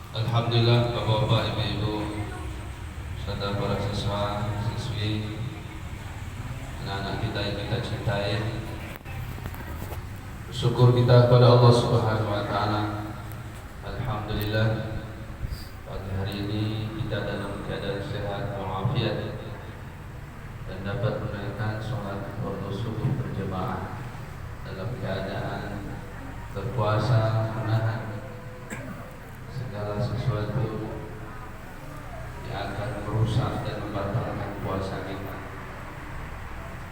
Alhamdulillah, Bapak-bapak, Ibu-ibu, serta para siswa, siswi, anak-anak kita yang kita cintai. Syukur kita kepada Allah Subhanahu wa taala. Alhamdulillah, pagi hari ini kita dalam keadaan sehat walafiat dan dapat menunaikan sholat fardu subuh berjamaah dalam keadaan berpuasa, menahan segala sesuatu yang akan merusak dan membatalkan puasa kita.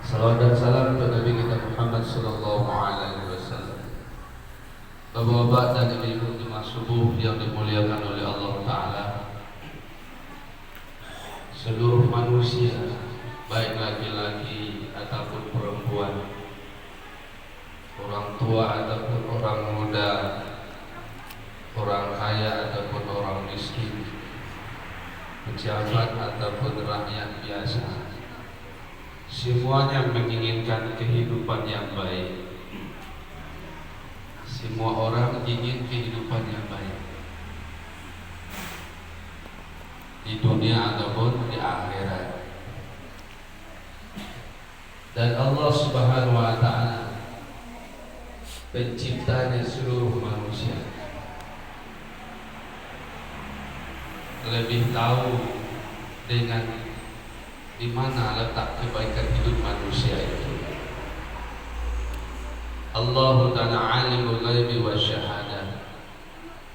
Salawat dan salam untuk Nabi kita Muhammad sallallahu alaihi wasallam. Bapak-bapak dan ibu-ibu jemaah subuh yang dimuliakan oleh Allah Ta'ala, seluruh manusia, baik laki-laki ataupun perempuan, orang tua ataupun orang muda, orang kaya ataupun orang miskin, pejabat ataupun rakyat biasa, semuanya menginginkan kehidupan yang baik. Semua orang ingin kehidupan yang baik di dunia ataupun di akhirat. Dan Allah Subhanahu wa taala, penciptanya seluruh manusia, lebih tahu dengan di mana letak kebaikan hidup manusia itu. Allah Ta'ala alimul ghaibi wa syahadah.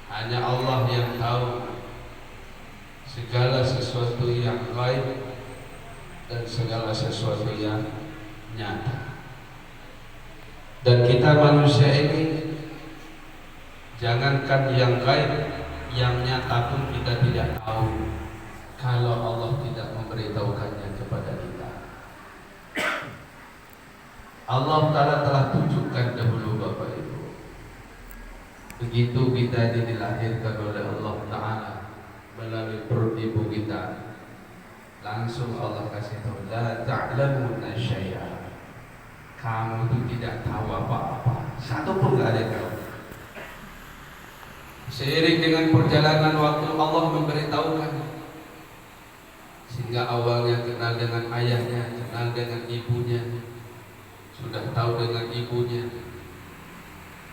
Hanya Allah yang tahu segala sesuatu yang gaib dan segala sesuatu yang nyata. Dan kita manusia ini, jangankan yang gaib, yang nyata pun kita tidak tahu kalau Allah tidak memberitahukannya kepada kita. Allah Ta'ala telah tunjukkan dahulu Bapak Ibu. Begitu kita dilahirkan oleh Allah Ta'ala melalui perut ibu kita, langsung Allah kasih tahu, la ta'lamuna syai'a. Kamu itu tidak tahu apa-apa, satu pun tidak ada yang tahu. Seiring dengan perjalanan waktu Allah memberitahukan, sehingga awalnya kenal dengan ayahnya, kenal dengan ibunya, sudah tahu dengan ibunya,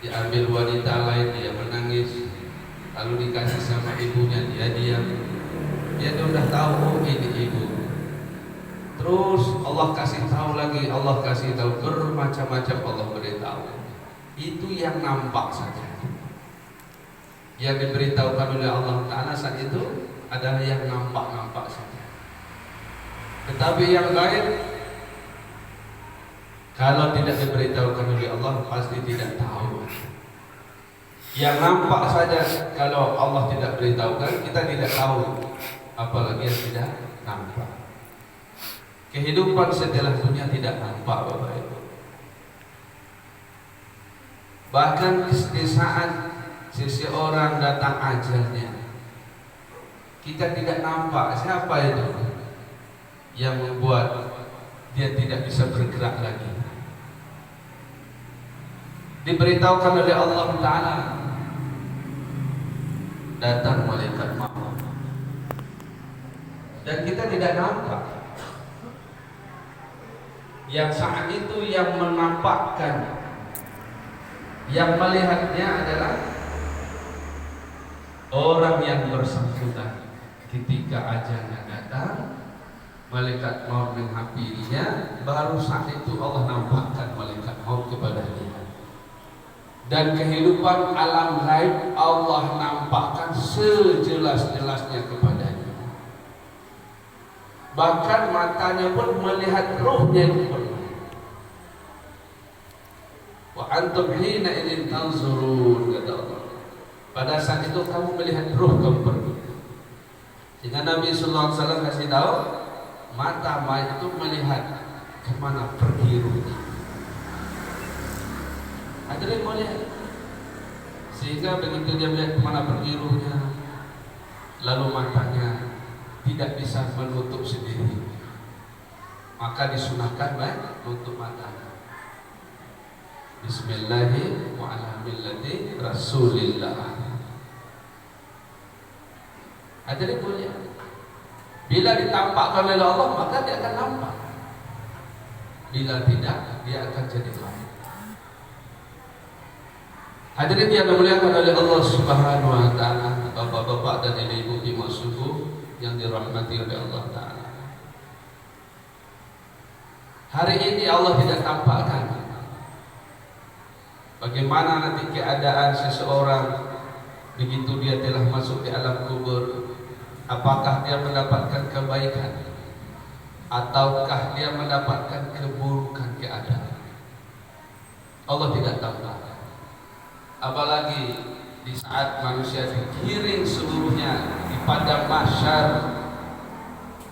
diambil wanita lain, dia menangis, lalu dikasih sama ibunya, dia diam. Dia sudah tahu, oh ini ibu. Terus Allah kasih tahu lagi, Allah kasih tahu, bermacam-macam Allah beritahu. Itu yang nampak saja. Yang diberitahukan oleh Allah Ta'ala saat itu adalah yang nampak-nampak saja. Tetapi yang lain, kalau tidak diberitahukan oleh Allah, pasti tidak tahu. Yang nampak saja, kalau Allah tidak beritahukan, kita tidak tahu. Apalagi yang tidak nampak. Kehidupan setelah dunia tidak nampak, Bapak Ibu. Bahkan di saat seseorang datang ajalnya, kita tidak nampak siapa itu yang membuat dia tidak bisa bergerak lagi. Diberitahukan oleh Allah Ta'ala, datang malaikat maut, dan kita tidak nampak. Yang saat itu yang menampakkan, yang melihatnya adalah orang yang bersangkutan. Ketika ajalnya datang, malaikat maut menghampirinya, baru saat itu Allah nampakkan malaikat maut kepada dia. Dan kehidupan alam gaib Allah nampakkan sejelas-jelasnya kepadanya. Bahkan matanya pun melihat ruhnya itu. Wa antum hina idzin tanzurun, kata Allah. Pada saat itu kamu melihat ruh kamu pergi. Sehingga Nabi sallallahu alaihi wasallam kasih tahu, mata mayat itu melihat kemana pergi ruhnya. Ada yang melihat, sehingga begitu dia melihat kemana pergi ruhnya, lalu matanya tidak bisa menutup sendiri, maka disunahkan menutup matanya. Bismillahirrahmanirrahim. Rasulillah. Hadirin mulia, bila ditampakkan oleh Allah maka dia akan nampak, bila tidak dia akan jadi gaib. Hadirin yang dimuliakan oleh Allah Subhanahu wa taala, bapak-bapak dan ibu-ibu di subuh yang dirahmati oleh Allah taala. Hari ini Allah tidak tampakkan bagaimana nanti keadaan seseorang begitu dia telah masuk di alam kubur. Apakah dia mendapatkan kebaikan ataukah dia mendapatkan keburukan keadaan? Allah tidak tampakkan. Apalagi di saat manusia digiring seluruhnya di padang mahsyar,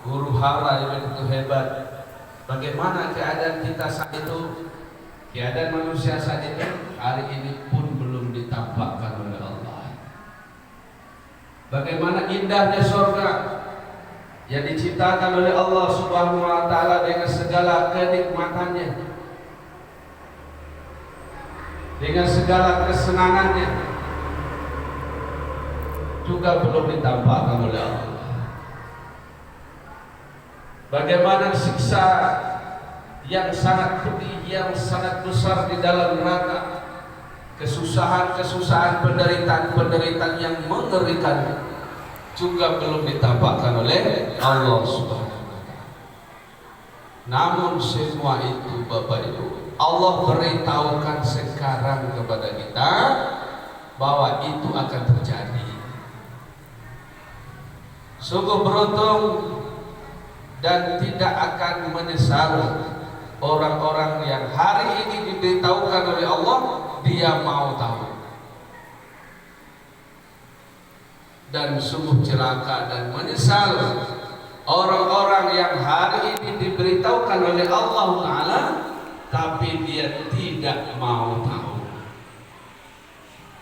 huru hara yang begitu hebat. Bagaimana keadaan kita saat itu? Keadaan manusia saat itu hari ini pun belum ditampakkan oleh Allah. Bagaimana indahnya surga yang diciptakan oleh Allah Subhanahu wa taala dengan segala kenikmatannya, dengan segala kesenangannya, juga belum ditampakkan oleh Allah. Bagaimana siksa yang sangat pedih, yang sangat besar di dalam neraka, kesusahan-kesusahan, penderitaan-penderitaan yang mengerikan, juga belum ditampakkan oleh Allah Subhanahu wa taala. Namun semua itu Bapak Ibu, Allah beritahukan sekarang kepada kita bahwa itu akan terjadi. Sungguh beruntung dan tidak akan menyesal orang-orang yang hari ini diberitahukan oleh Allah, dia mau tahu. Dan sungguh celaka dan menyesal orang-orang yang hari ini diberitahukan oleh Allah Ta'ala tapi dia tidak mau tahu.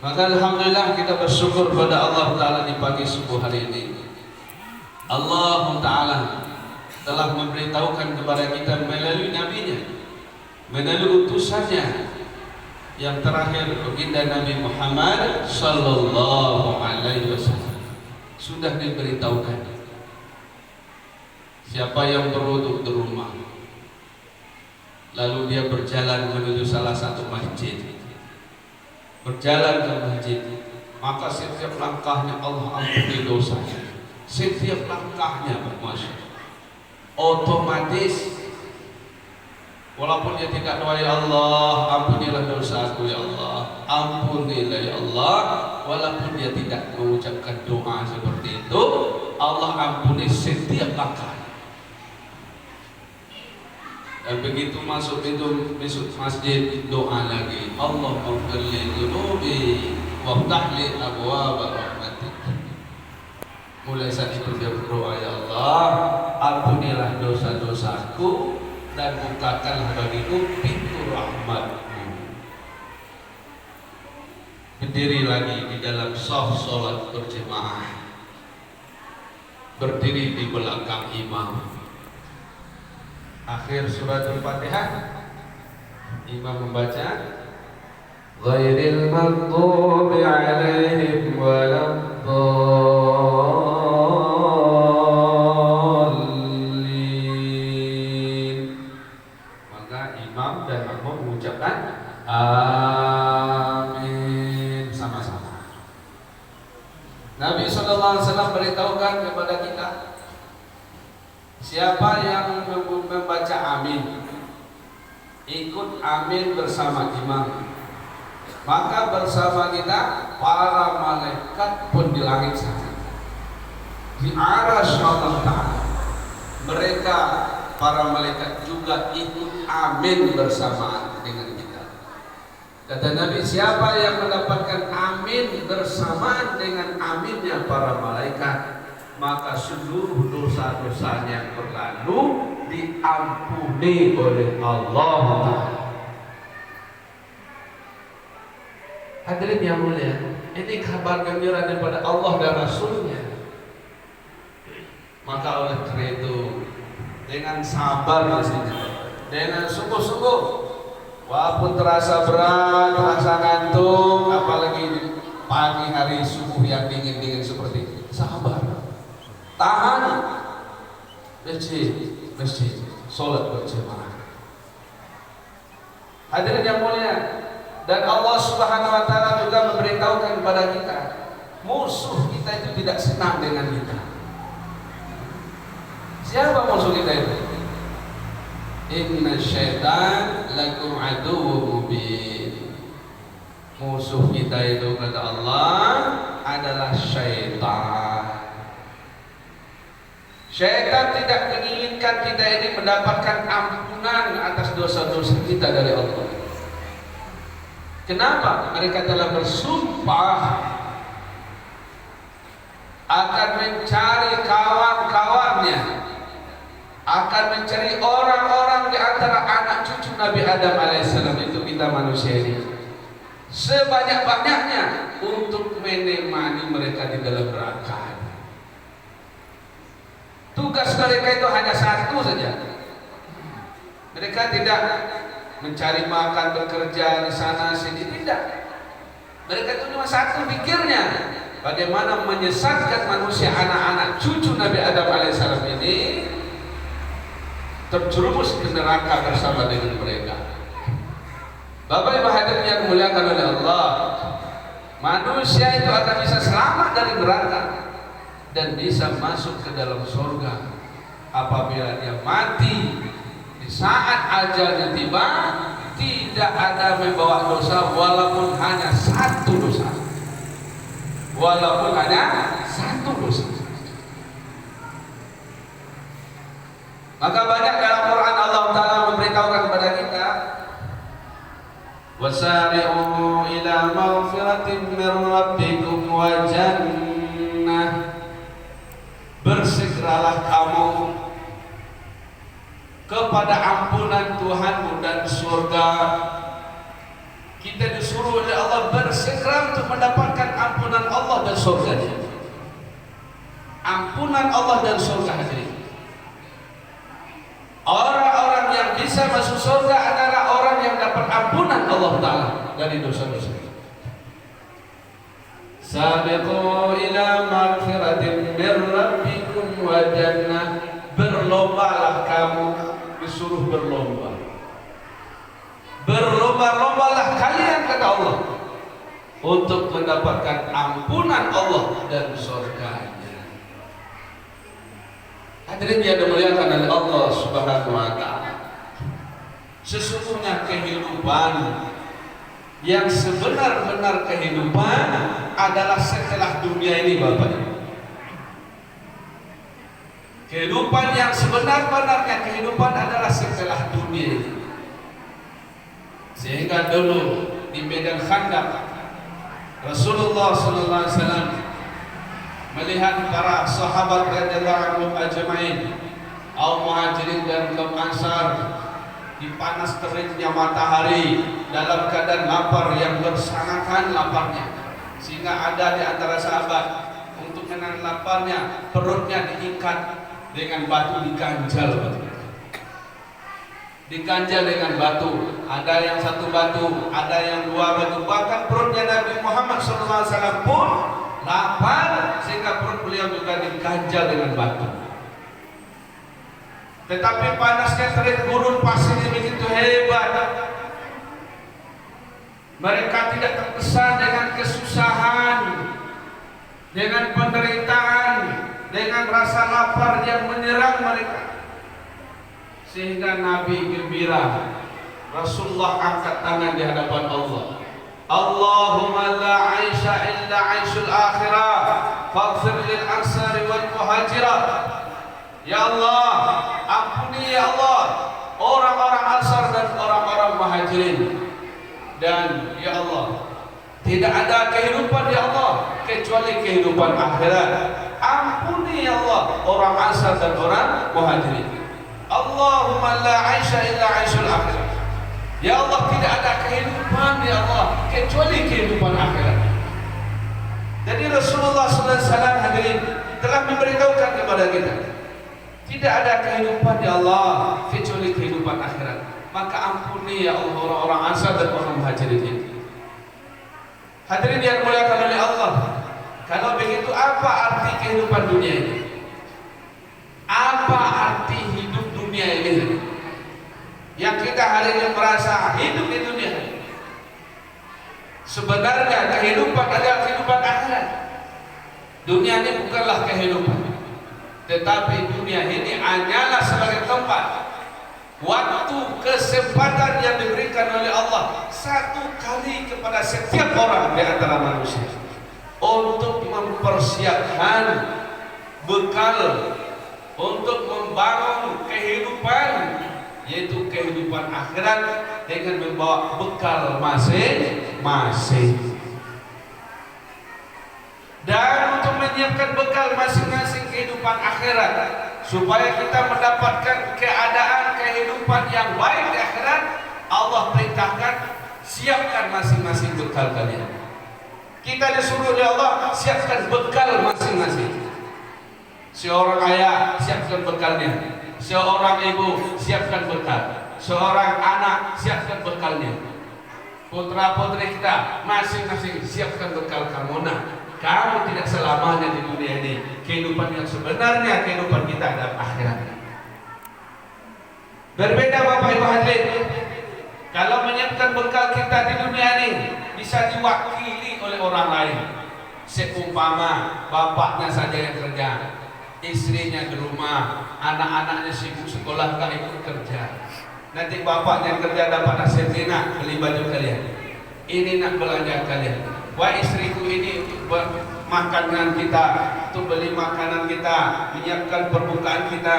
Maka alhamdulillah kita bersyukur pada Allah Ta'ala di pagi subuh hari ini. Allah Ta'ala telah memberitahukan kepada kita melalui nabinya, melalui utusannya yang terakhir, baginda Nabi Muhammad sallallahu alaihi wasallam. Sudah diberitahukan siapa yang berwudu di rumah lalu dia berjalan menuju salah satu masjid, berjalan ke masjid, maka setiap langkahnya Allah ampuni dosanya. Setiap langkahnya bermaksud otomatis, walaupun dia tidak doa ya Allah ampunilah dosaku ya Allah, ampunilah ya Allah, walaupun dia tidak mengucapkan doa seperti itu, Allah ampuni setiap langkah. Dan begitu masuk pintu masjid, doa lagi, Allahumma ighfirli dzunubi waftah li abwaaba rahmatik. Mulai saat itu dia berdoa, ya Allah ampunilah dosa-dosaku dan bukakanlah bagiku pintu rahmat-Mu. Berdiri lagi di dalam shaf salat berjemaah, berdiri di belakang imam. Akhir surat Al-Fatihah, imam membaca ghairil maghdubi alaihim waladdallin. Maka imam dan makmum mengucapkan amin sama-sama. Nabi SAW beritahukan kepada kita, siapa yang membaca amin, ikut amin bersama imam, maka bersama kita para malaikat pun di langit sana, di arasy Allah Ta'ala, mereka para malaikat juga ikut amin bersamaan dengan kita. Kata Nabi, siapa yang mendapatkan amin bersamaan dengan aminnya para malaikat, maka seluruh dosa-dosanya yang berlalu diampuni oleh Allah. Hadirin yang mulia, ini kabar gembira daripada Allah dan Rasulnya. Maka oleh karena itu, dengan sabar dengan sungguh-sungguh, walaupun terasa berat, terasa ngantuk, apalagi pagi hari subuh yang dingin-dingin seperti ini, sabar. tahan masjid, sholat berjamaah. Hadirin yang mulia, dan Allah Subhanahu wa taala juga memberitahukan kepada kita, musuh kita itu tidak senang dengan kita. Siapa musuh kita itu? Inna syaitan lakum aduwwun mubin. Musuh kita itu kata Allah adalah syaitan. Syaitan tidak menginginkan kita ini mendapatkan ampunan atas dosa-dosa kita dari Allah. Kenapa? Mereka telah bersumpah akan mencari kawan-kawannya, akan mencari orang-orang di antara anak cucu Nabi Adam alaihissalam, itu kita manusia ini, sebanyak-banyaknya untuk menemani mereka di dalam neraka. Tugas mereka itu hanya satu saja. Mereka tidak mencari makan, bekerja di sana sini, tidak. Mereka itu cuma satu pikirnya, bagaimana menyesatkan manusia, anak-anak cucu Nabi Adam alaihissalam ini terjerumus ke neraka bersama dengan mereka. Bapak Ibu hadirin yang dimuliakan oleh Allah, manusia itu akan bisa selamat dari neraka dan bisa masuk ke dalam surga apabila dia mati di saat ajalnya tiba, tidak ada membawa dosa walaupun hanya satu dosa. Walaupun hanya satu dosa. Maka banyak dalam Quran Allah Ta'ala memberitahukan kepada kita, wasari'u ila maghfiratin min rabbikum wa jannah, bersegeralah kamu kepada ampunan Tuhanmu dan surga. Kita disuruh oleh Allah bersegera untuk mendapatkan ampunan Allah dan surga. Ampunan Allah dan surga, hadirin. Orang-orang yang bisa masuk surga adalah orang yang dapat ampunan Allah Ta'ala dari dosa-dosa. Sabiqu ila maghfiratin min rabbikum wa jannah, berlombalah kamu, disuruh berlomba. Berlomba-lombalah kalian kata Allah untuk mendapatkan ampunan Allah dan surganya. Hadirin yang dimuliakan oleh Allah Subhanahu wa taala, sesungguhnya kehidupan yang sebenar-benar kehidupan adalah setelah dunia ini, Bapak Ibu. Kehidupan yang sebenar-benarnya kehidupan adalah setelah dunia ini. Sehingga dulu di medan Khandaq, Rasulullah sallallahu alaihi wasallam melihat para sahabat radhiyallahu anhum ajmain, kaum muhajirin dan kaum ansar, di panas teriknya matahari dalam keadaan lapar yang bersanakan laparnya, sehingga ada di antara sahabat untuk menahan laparnya perutnya diikat dengan batu, diganjal dengan batu. Ada yang satu batu, ada yang dua batu, bahkan perutnya Nabi Muhammad SAW pun lapar sehingga perut beliau juga diganjal dengan batu. Tetapi panasnya terik gurun pasir begitu hebat, mereka tidak terkesan dengan kesusahan, dengan penderitaan, dengan rasa lapar yang menyerang mereka, sehingga Nabi gembira. Rasulullah angkat tangan di hadapan Allah, Allahumma la aisha illa aishul akhirah faghfir lil ansari wal muhajirat. Ya Allah, ampuni ya Allah orang-orang ansar dan orang-orang muhajirin, dan ya Allah tidak ada kehidupan ya Allah kecuali kehidupan akhirat. Ampuni ya Allah orang ansar dan orang muhajirin. Allahumma la aisha illa aishul akhirah. Ya Allah, tidak ada kehidupan ya Allah kecuali kehidupan akhirat. Jadi Rasulullah SAW hadirin telah memberitahukan kepada kita, tidak ada kehidupan ya Allah kecuali kehidupan akhirat. Maka ampuni ya Allah orang-orang ansar dan orang muhajirin ini. Hadirin yang dimuliakan oleh Allah, kalau begitu apa arti kehidupan dunia ini? Sebenarnya kehidupan adalah kehidupan akhirat. Dunia ini bukanlah kehidupan, tetapi dunia ini hanyalah sebagai tempat, waktu, kesempatan yang diberikan oleh Allah satu kali kepada setiap orang di antara manusia untuk mempersiapkan bekal untuk membangun kehidupan, yaitu kehidupan akhirat dengan membawa bekal masing-masing. Dan untuk menyiapkan bekal masing-masing kehidupan akhirat supaya kita mendapatkan keadaan kehidupan yang baik di akhirat, Allah perintahkan siapkan masing-masing bekal kalian. Kita disuruh oleh Allah siapkan bekal masing-masing. Seorang ayah siapkan bekalnya, seorang ibu siapkan bekal, seorang anak siapkan bekalnya, putra putri kita masing-masing siapkan bekal kamu. Kamu tidak selamanya di dunia ini. Kehidupan yang sebenarnya kehidupan kita dalam akhirat. Berbeda Bapak Ibu hadirin. Kalau menyiapkan bekal kita di dunia ini bisa diwakili oleh orang lain. Seumpama bapaknya saja yang kerja, istrinya di rumah, anak-anaknya sibuk sekolah tak ikut kerja. Nanti bapaknya yang kerja dapat nasihat, nak beli baju kalian, ini nak belanja kalian. Wah, istriku ini untuk makanan kita, untuk beli makanan kita, menyiapkan perbukaan kita,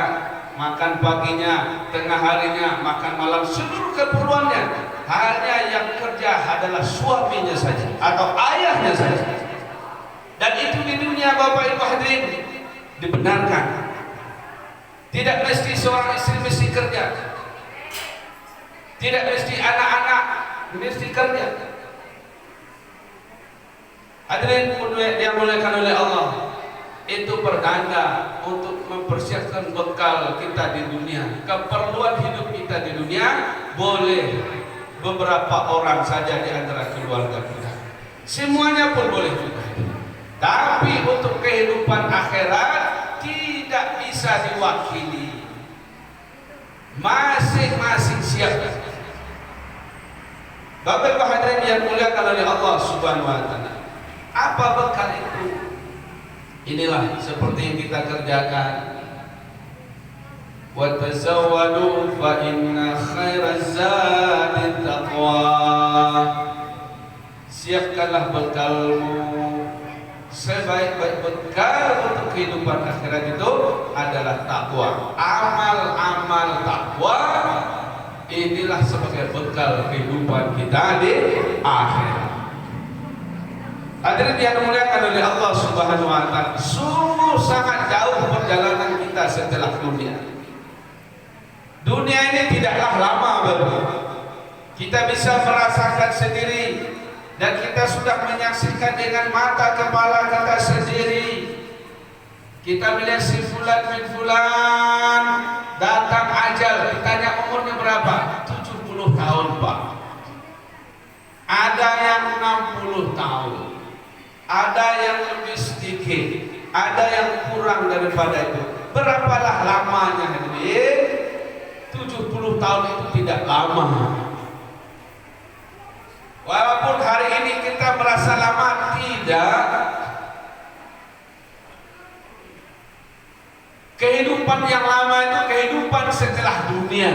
makan paginya, tengah harinya, makan malam, seluruh keperluannya. Hanya yang kerja adalah suaminya saja atau ayahnya saja. Dan itu di dunia Bapak Ibu hadirin dibenarkan. Tidak mesti seorang istri mesti kerja, tidak mesti anak-anak mesti kerja. Hadirin yang dimuliakan oleh Allah, itu pertanda untuk mempersiapkan bekal kita di dunia. Keperluan hidup kita di dunia boleh beberapa orang saja di antara keluarga kita, semuanya pun boleh juga. Tapi untuk kehidupan akhirat tidak bisa diwakili, masing-masing siap. Bapak Ibu hadirin yang dimuliakan oleh Allah Subhanahu wa taala, apa bekal itu? Inilah seperti yang kita kerjakan. Wa tazawwadu fa inna khairaz zadi taqwa. Siapkanlah bekalmu. Sebaik-baik bekal untuk kehidupan akhirat itu adalah takwa. Amal-amal takwa inilah sebagai bekal kehidupan kita di akhirat. Hadirin yang dimuliakan oleh Allah Subhanahu wa taala, sungguh sangat jauh perjalanan kita setelah dunia. Dunia ini tidaklah lama, Bapak. Kita bisa merasakan sendiri dan kita sudah menyaksikan dengan mata kepala kita sendiri. Kita melihat si fulan bin fulan datang ajal, ditanya umurnya berapa? 70 tahun, Pak. Ada yang 60 tahun, ada yang lebih sedikit, ada yang kurang daripada itu. Berapalah lamanya, hadirin? 70 tahun itu tidak lama. Walaupun hari ini kita merasa lama, tidak. Kehidupan yang lama itu kehidupan setelah dunia.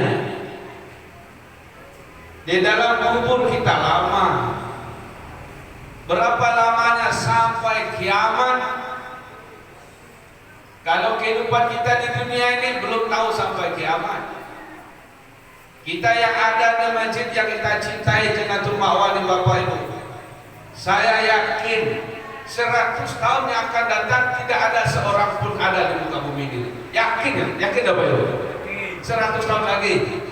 Di dalam kubur kita lama. Berapa lamanya sampai kiamat? Kalau kehidupan kita di dunia ini belum tahu sampai kiamat. Kita yang ada di masjid yang kita cintai, Jannatul Ma'wa nih Bapak Ibu, saya yakin 100 tahun yang akan datang tidak ada seorang pun ada di muka bumi ini. Yakin ya? Yakin Bapak Ibu? 100 tahun lagi,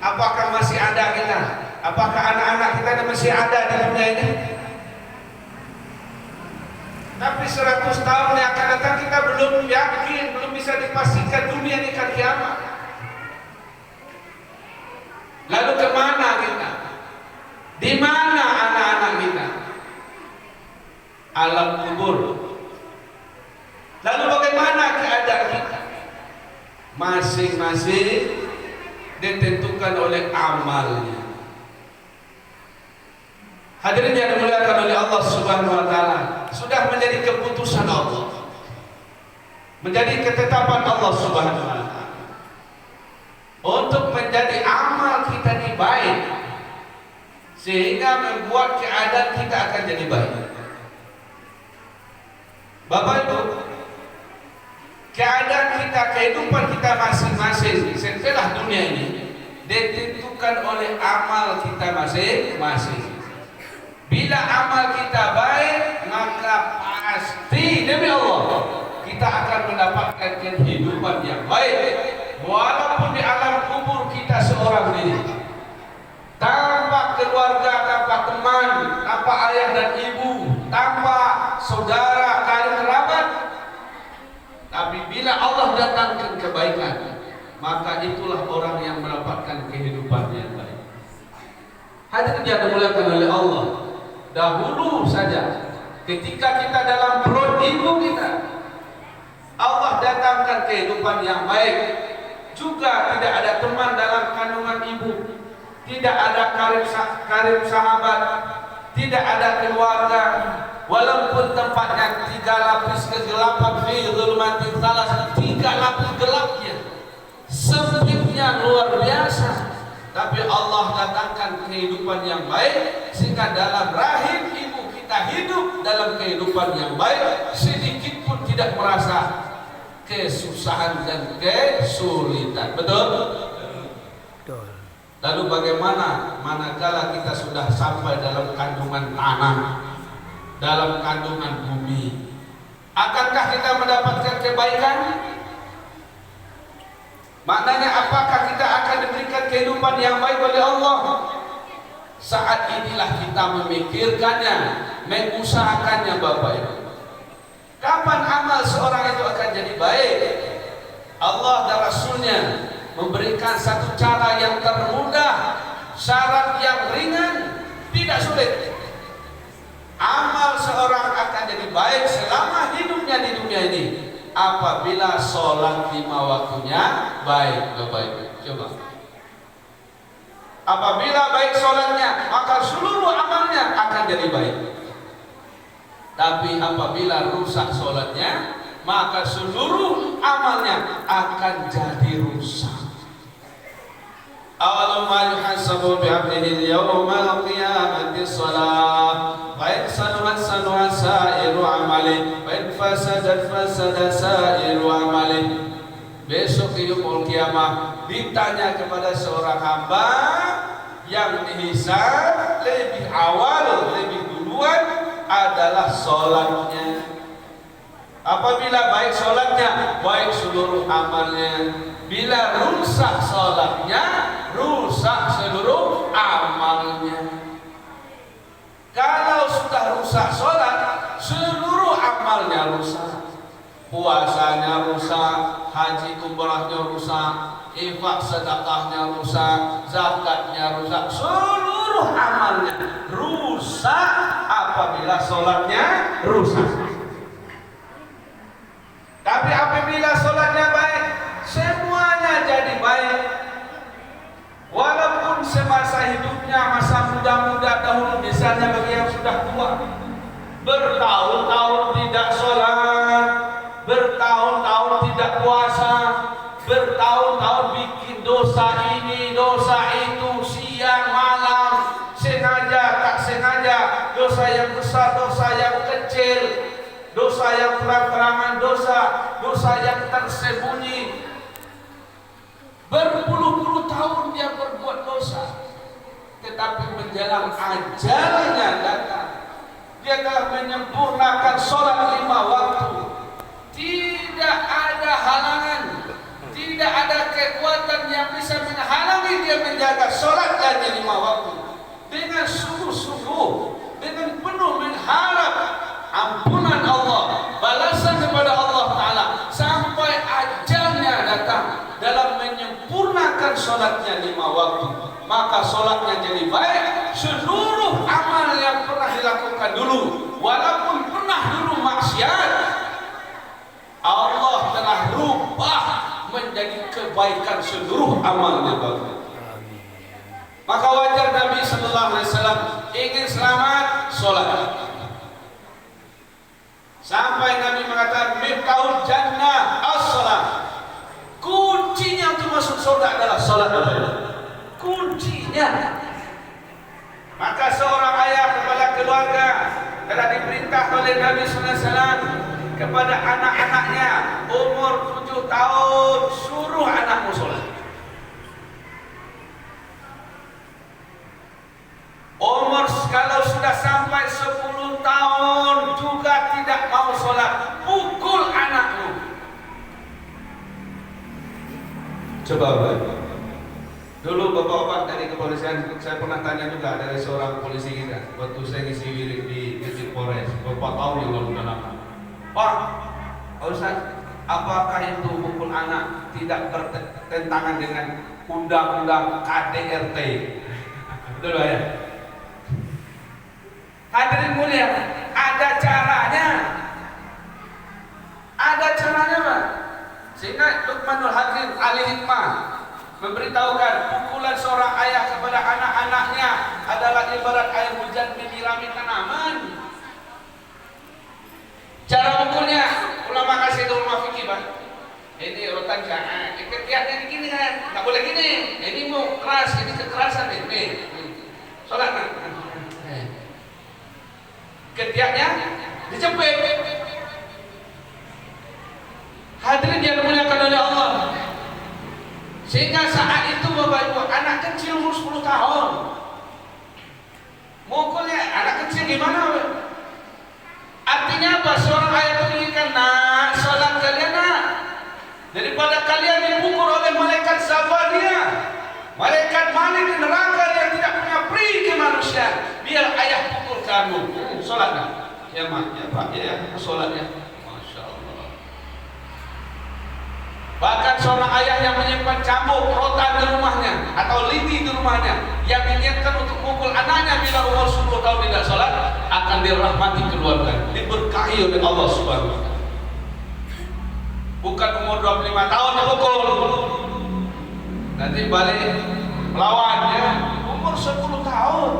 apakah masih ada kita? Apakah anak-anak kita masih ada di dunia ini? Tapi 100 tahun yang akan datang kita belum yakin, belum bisa dipastikan dunia ini akan kiamat. Lalu kemana kita? Di mana anak-anak kita? Alam kubur. Lalu bagaimana keadaan kita? Masing-masing ditentukan oleh amalnya. Hadirin yang dimuliakan oleh Allah Subhanahu wa taala, sudah menjadi keputusan Allah, menjadi ketetapan Allah Subhanahu wa taala untuk menjadi amal kita ini baik, sehingga membuat keadaan kita akan jadi baik. Bapak Ibu, keadaan kita, kehidupan kita masing-masing setelah dunia ini ditentukan oleh amal kita masing-masing. Bila amal kita baik, maka pasti demi Allah kita akan mendapatkan kehidupan yang baik. Walaupun di alam kubur kita seorang diri, tanpa keluarga, tanpa teman, tanpa ayah dan ibu, tanpa saudara, karib kerabat, tapi bila Allah datangkan kebaikan, maka itulah orang yang mendapatkan kehidupan yang baik. Hadirin yang dimuliakan oleh Allah, dahulu saja ketika kita dalam perut ibu kita, Allah datangkan kehidupan yang baik. Juga tidak ada teman dalam kandungan ibu, tidak ada karib sahabat, tidak ada keluarga. Walaupun tempatnya 3 lapis kegelapan, fi dzulumatin tsalas, 3 lapis gelapnya, sempitnya luar biasa, tapi Allah datangkan kehidupan yang baik, sehingga dalam rahim ibu kita hidup dalam kehidupan yang baik, sedikit pun tidak merasa kesusahan dan kesulitan. Betul? Betul. Lalu bagaimana manakala kita sudah sampai dalam kandungan tanah, dalam kandungan bumi, akankah kita mendapatkan kebaikan? Maknanya apakah kita akan diberikan kehidupan yang baik oleh Allah? Saat inilah kita memikirkannya, mengusahakannya, Bapak Ibu. Kapan amal seorang itu akan jadi baik? Allah dan Rasulnya memberikan satu cara yang termudah, syarat yang ringan, tidak sulit. Amal seorang akan jadi baik selama hidupnya di dunia ini apabila sholat 5 waktunya baik. Bapak Ibu, coba. Apabila baik sholatnya, maka seluruh amalnya akan jadi baik. Tapi apabila rusak sholatnya, maka seluruh amalnya akan jadi rusak. Awalu ma yuhasabu bi'abdihi yawmal qiyamati shalah, wa in sanuhat sanuha sa'iru amali, wa in fasadat fasada sa'iru amali. Besok di yaumul qiyamah ditanya kepada seorang hamba yang dihisab lebih awal, lebih duluan adalah sholatnya. Apabila baik sholatnya, baik seluruh amalnya. Bila rusak sholatnya, rusak seluruh amalnya. Kalau sudah rusak sholat, seluruh amalnya rusak. Puasanya rusak, haji umrahnya rusak, infak sedekahnya rusak, zakatnya rusak, seluruh amalnya rusak apabila sholatnya rusak. Tapi apabila sholatnya baik, semuanya jadi baik. Walaupun semasa hidupnya, masa muda-muda dahulu, misalnya bagi yang sudah tua, bertahun-tahun tidak sholat, bertahun-tahun tidak puasa, bertahun-tahun bikin dosa ini, dosa itu, siang malam, sengaja tak sengaja, dosa yang besar, dosa yang kecil, dosa yang terang-terangan, dosa yang tersembunyi. Berpuluh-puluh tahun dia berbuat dosa, tetapi menjelang ajalnya datang, dia telah menyempurnakan sholat 5 waktu. Tidak ada halangan, tidak ada kekuatan yang bisa menghalangi dia menjaga sholat dari 5 waktu. Dengan sungguh-sungguh, dengan penuh mengharap ampunan Allah, balasan kepada Allah Ta'ala, sampai ajalnya datang dalam menyempurnakan sholatnya 5 waktu. Maka sholatnya jadi baik. Seluruh amal yang pernah dilakukan dulu, walaupun pernah dulu maksiat, Allah telah rubah menjadi kebaikan seluruh amalnya. Maka wajar Nabi sallallahu alaihi wasallam ingin selamat, sholat. Sampai Nabi mengatakan miftahul jannah as-shalah. Kuncinya untuk masuk surga adalah sholat. Kuncinya. Maka seorang ayah kepada keluarga telah diperintah oleh Nabi SAW kepada anak-anaknya umur 7 tahun, suruh anakmu sholat. Umur kalau sudah sampai 10 tahun juga tidak mau sholat, pukul anakmu. Coba dulu bapak-bapak dari kepolisian, saya pernah tanya juga dari seorang polisi kita waktu saya ngisi wirid di Titik Polres beberapa tahun yang lalu lama. Pak Ustaz, apakah itu pukul anak tidak bertentangan dengan undang-undang KDRT? Betul ya? Hadirin mulia, ada caranya. Ada caranya, Pak. Sehingga Luqmanul Hakim ahli hikmah memberitahukan pukulan seorang ayah kepada anak-anaknya adalah ibarat air hujan menyirami tanaman. Cara pukulnya, ulama kasih rumah fikih, Pak. Ini rotan jangan, ketiaknya gini kan, nggak boleh gini. Ini mau keras, ini kekerasan ini. Sholat nak. Ketiaknya dijepit. Hadirin yang dimuliakan oleh Allah. Sehingga saat itu Bapak Ibu, anak kecil umur 10 tahun mukulnya anak kecil gimana? Artinya apa? Seorang ayah menginginkan, nak, sholat kalian nak, daripada kalian dipukul oleh malaikat Zabadia, malaikat malik di neraka yang tidak punya pri ke manusia, biar ayah pukul kamu. Sholat nak? Ya mak, ya pak, ya sholatnya. Bahkan seorang ayah yang menyimpan cambuk rotan di rumahnya atau lidi di rumahnya yang menginginkan untuk mukul anaknya bila umur 10 tahun tidak sholat, akan dirahmati keluarga, diberkahi oleh Allah Subhanahu wa Ta'ala. Bukan umur 25 tahun dipukul, nanti balik melawan ya, umur 10 tahun.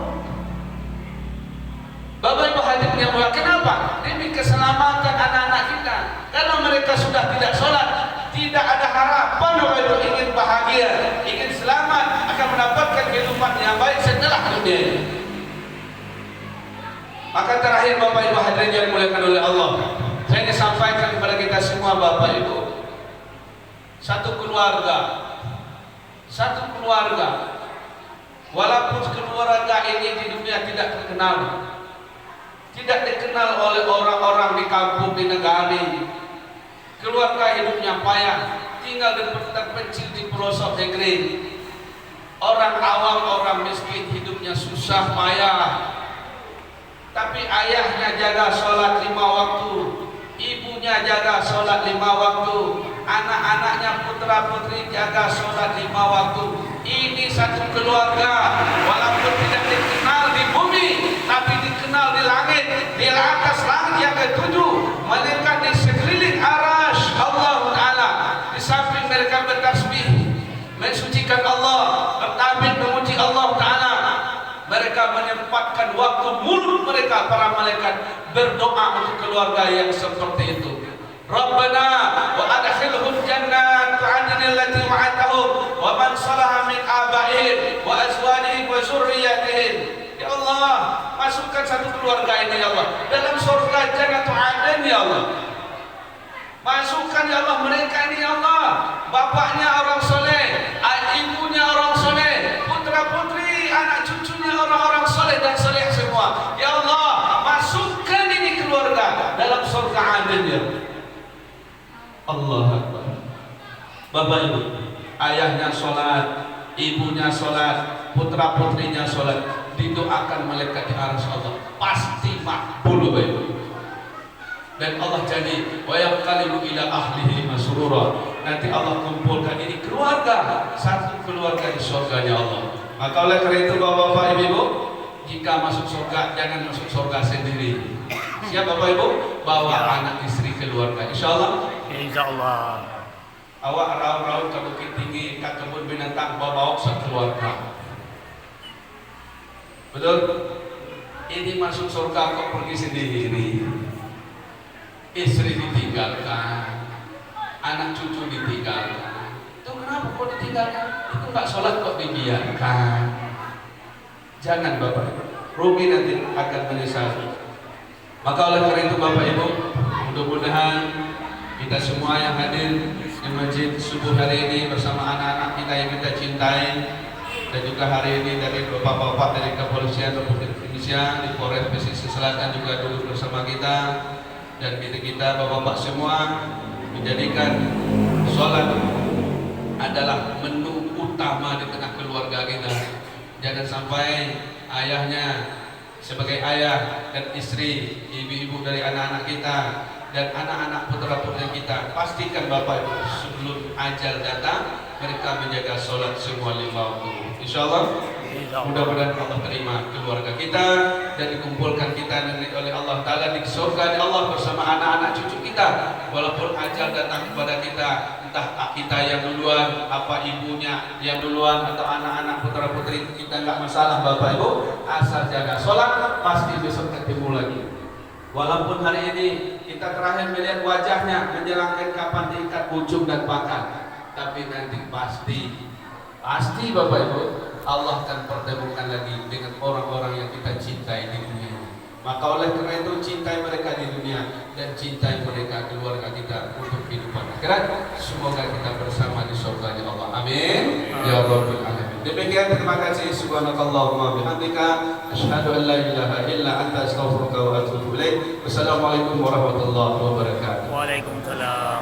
Bapak Ibu hadirin yang mulia, kenapa? Demi keselamatan anak-anak kita. Kalau mereka sudah tidak sholat, tidak ada harapan Bapak Ibu ingin bahagia, ingin selamat, akan mendapatkan kehidupan yang baik setelah dunia. Maka terakhir Bapak Ibu hadirin yang dimuliakan oleh Allah, saya ingin sampaikan kepada kita semua Bapak Ibu, satu keluarga, walaupun keluarga ini di dunia tidak dikenal oleh orang-orang di kampung, di negara ini, keluarga hidupnya payah, tinggal terpencil di pelosok negeri, orang awam, orang miskin, hidupnya susah payah. Tapi ayahnya jaga sholat 5 waktu, ibunya jaga sholat 5 waktu, anak-anaknya putra putri jaga sholat 5 waktu. Ini satu keluarga, walaupun tidak dikenal di bumi, tapi dikenal di langit, di atas langit yang ketujuh, mereka di sekeliling arasy Allah Ta'ala. Di samping mereka bertasbih, mensucikan Allah, bertabik memuji Allah Ta'ala, mereka menyempatkan waktu mulut mereka, para malaikat, berdoa untuk keluarga yang seperti itu. Rabbana wa adkhilhum jannat 'adnin allati wa'adtahum wa man salaha min abaihim wa azwajihim wa dzurriyyatihim. Ya Allah, masukkan satu keluarga ini ya Allah dalam surga Jannatu 'Adn ya Allah. Masukkan ya Allah mereka ini ya Allah, bapaknya orang soleh, ibunya orang soleh, putra putri, anak cucunya orang-orang soleh dan soleh semua. Ya Allah, masukkan ini keluarga dalam surga Adn ya Allah. Bapak Ibu, ayahnya sholat, ibunya sholat, putra putrinya sholat, didoakan malaikat di arasy Allah, pasti makbul Bapak Ibu. Dan Allah jadi wa yaqalibu ila ahlihi masrura, nanti Allah kumpulkan ini keluarga, satu keluarga di surganya Allah. Maka oleh karena itu Bapak-bapak Ibu, jika masuk surga jangan masuk surga sendiri. Siap Bapak Ibu? Bawa anak istri keluarga, insyaallah. Insyaallah. Awak raut-raut ke Bukit Tinggi, ke kebun binatang, bawa sekeluarga. Betul? Ini masuk surga kok pergi sendiri, istri ditinggalkan, anak cucu ditinggalkan. Itu kenapa kok ditinggalkan? Itu nggak sholat kok dibiarkan. Jangan Bapak, rugi nanti akan menyesal. Maka oleh karena itu Bapak Ibu, mudah-mudahan kita semua yang hadir di masjid subuh hari ini bersama anak-anak kita yang kita cintai, dan juga hari ini dari bapak-bapak dari Kepolisian Republik Indonesia di Polres Pesisir Selatan juga duduk bersama kita, dan kita bapak-bapak semua menjadikan sholat adalah menu utama di tengah keluarga kita. Jangan sampai ayahnya sebagai ayah dan istri, ibu-ibu dari anak-anak kita dan anak-anak putra-putri kita, pastikan Bapak Ibu sebelum ajal datang mereka menjaga sholat semua 5 waktu. Insyaallah mudah-mudahan Allah terima keluarga kita dan dikumpulkan kita nanti oleh Allah Ta'ala di surga di Allah bersama anak-anak cucu kita. Walaupun ajal datang kepada kita, entah kita yang duluan, apa ibunya yang duluan, atau anak-anak putra putri kita, nggak masalah Bapak Ibu, asal jaga sholat pasti besok ketemu lagi. Walaupun hari ini kita terakhir melihat wajahnya menjelangkan kapan diikat ujung dan pangkal, tapi nanti pasti Bapak Ibu Allah akan pertemukan lagi dengan orang-orang yang kita cintai di dunia. Maka oleh karena itu cintai mereka di dunia dan cintai mereka keluarga kita untuk kehidupan akhirat. Semoga kita bersama di surga Allah. Amin. Ya Rabbal Alamin. Demikian, terima kasih. Subhanakallahumma bihamdika asyhadu an la ilaha illa anta astaghfiruka wa atubu ilaik. Wassalamualaikum warahmatullahi wabarakatuh. Waalaikumsalam.